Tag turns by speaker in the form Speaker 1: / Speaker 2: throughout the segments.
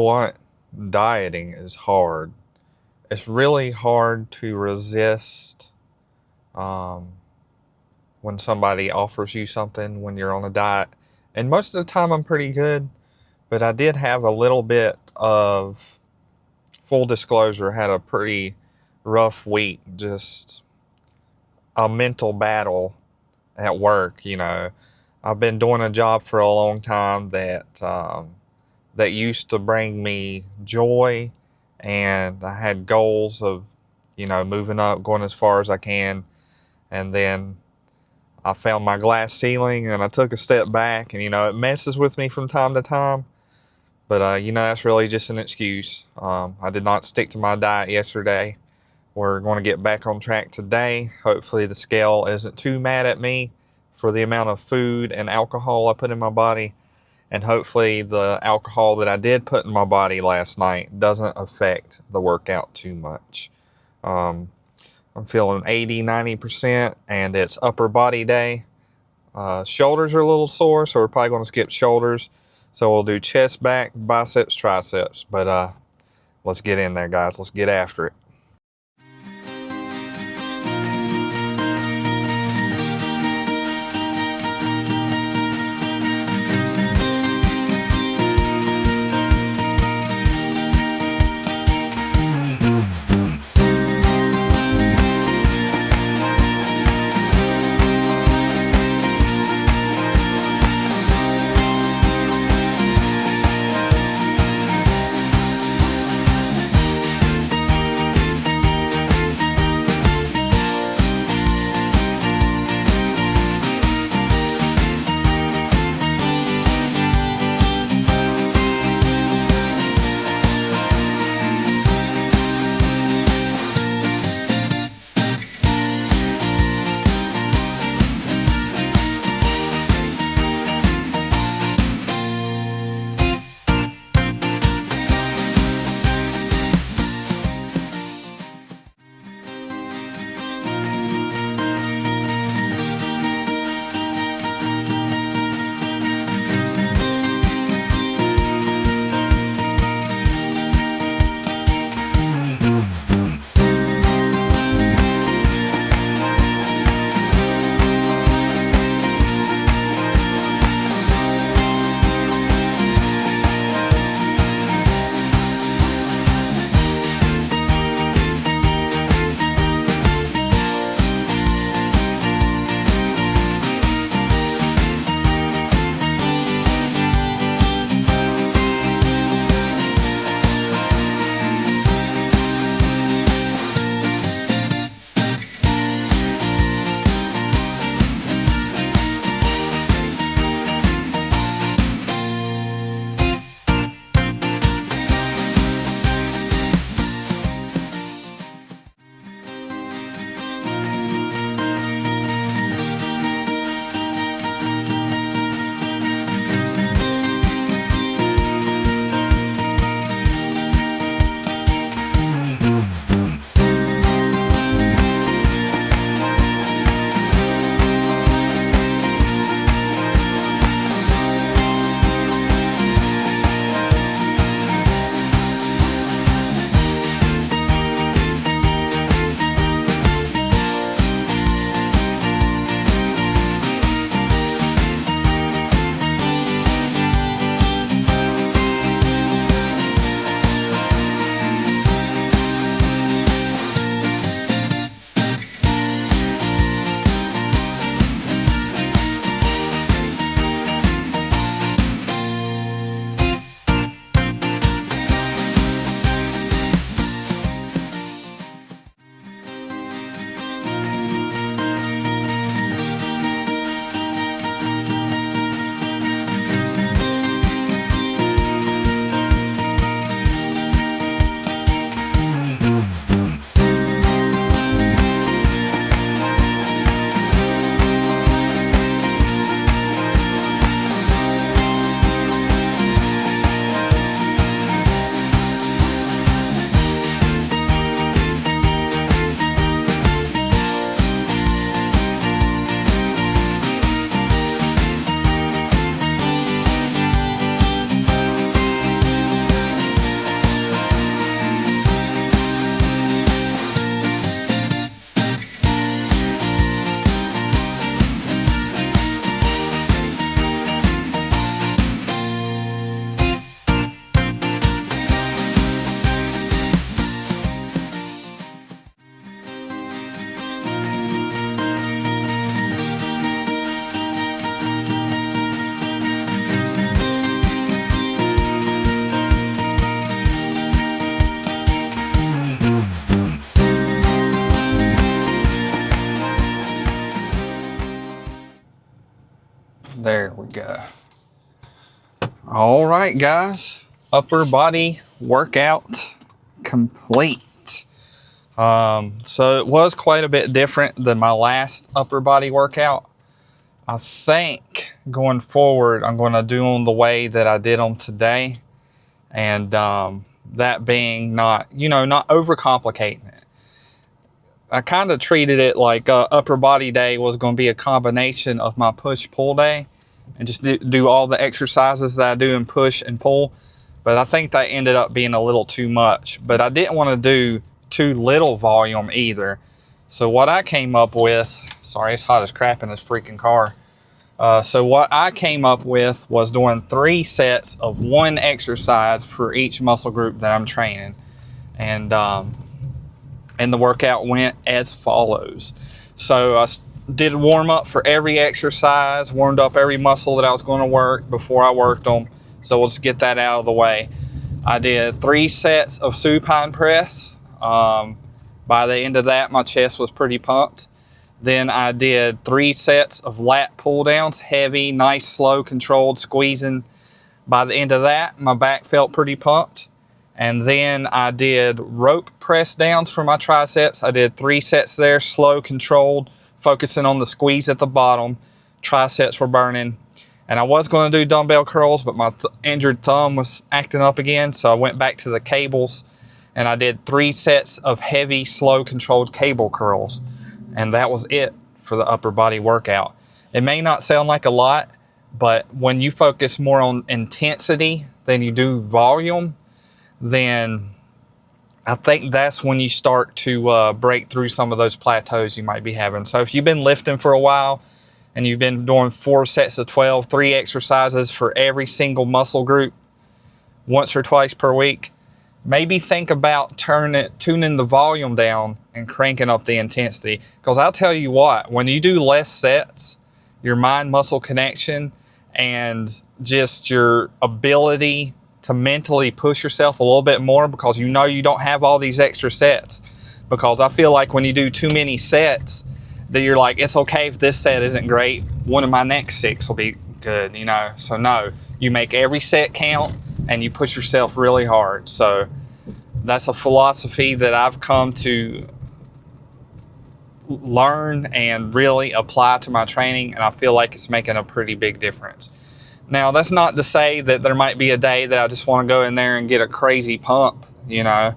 Speaker 1: what? Dieting is hard. It's really hard to resist um, when somebody offers you something when you're on a diet. And most of the time I'm pretty good, but I did have a little bit of full disclosure, had a pretty rough week, just a mental battle at work. I've been doing a job for a long time that used to bring me joy, and I had goals of, moving up, going as far as I can, and then I found my glass ceiling and I took a step back, and it messes with me from time to time, but that's really just an excuse. I did not stick to my diet yesterday. We're going to get back on track today. Hopefully the scale isn't too mad at me for the amount of food and alcohol I put in my body. And hopefully the alcohol that I did put in my body last night doesn't affect the workout too much. I'm feeling 80, 90%, and it's upper body day. Shoulders are a little sore, so we're probably going to skip shoulders. So we'll do chest, back, biceps, triceps. But let's get in there, guys. Let's get after it. There we go. All right, guys. Upper body workout complete. So it was quite a bit different than my last upper body workout. I think going forward, I'm going to do them the way that I did them today. And that being not overcomplicating it. I kind of treated it like upper body day was going to be a combination of my push-pull day and just do all the exercises that I do in push and pull. But I think that ended up being a little too much. But I didn't want to do too little volume either. So what I came up with, sorry, it's hot as crap in this freaking car. So what I came up with was doing 3 sets of 1 exercise for each muscle group that I'm training. And the workout went as follows. So I did a warm up for every exercise, warmed up every muscle that I was going to work before I worked them. So we'll just get that out of the way. I did 3 sets of supine press. By the end of that, my chest was pretty pumped. Then I did 3 sets of lat pull downs, heavy, nice, slow, controlled squeezing. By the end of that, my back felt pretty pumped. And then I did rope press downs for my triceps. I did 3 sets there, slow, controlled, focusing on the squeeze at the bottom. Triceps were burning. And I was going to do dumbbell curls, but my injured thumb was acting up again. So I went back to the cables and I did 3 sets of heavy, slow, controlled cable curls. And that was it for the upper body workout. It may not sound like a lot, but when you focus more on intensity than you do volume, then I think that's when you start to break through some of those plateaus you might be having. So if you've been lifting for a while and you've been doing 4 sets of 12, 3 exercises for every single muscle group once or twice per week, maybe think about tuning the volume down and cranking up the intensity. Because I'll tell you what, when you do less sets, your mind-muscle connection and just your ability to mentally push yourself a little bit more, because you know you don't have all these extra sets. Because I feel like when you do too many sets, that you're like, it's okay if this set isn't great, one of my next 6 will be good, you know. So no, you make every set count and you push yourself really hard. So that's a philosophy that I've come to learn and really apply to my training, and I feel like it's making a pretty big difference. Now, that's not to say that there might be a day that I just want to go in there and get a crazy pump, you know.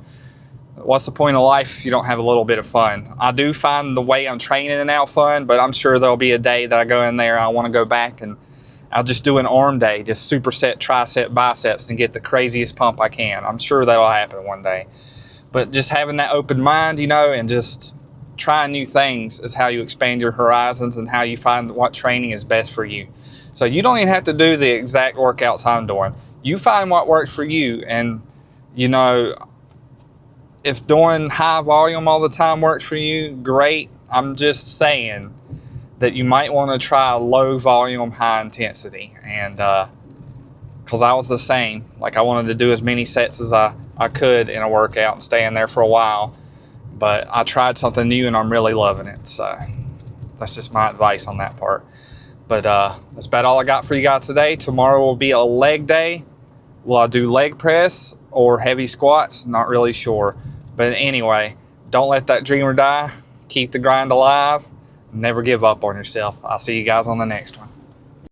Speaker 1: What's the point of life if you don't have a little bit of fun? I do find the way I'm training now fun, but I'm sure there'll be a day that I go in there and I want to go back and I'll just do an arm day, just superset, tricep, biceps, and get the craziest pump I can. I'm sure that'll happen one day. But just having that open mind, you know, and just trying new things is how you expand your horizons and how you find what training is best for you. So you don't even have to do the exact workouts I'm doing. You find what works for you. And, you know, if doing high volume all the time works for you, great. I'm just saying that you might want to try low volume, high intensity. And because I was the same. Like, I wanted to do as many sets as I could in a workout and stay in there for a while. But I tried something new and I'm really loving it. So that's just my advice on that part. But that's about all I got for you guys today. Tomorrow will be a leg day. Will I do leg press or heavy squats? Not really sure. But anyway, don't let that dreamer die. Keep the grind alive. Never give up on yourself. I'll see you guys on the next one.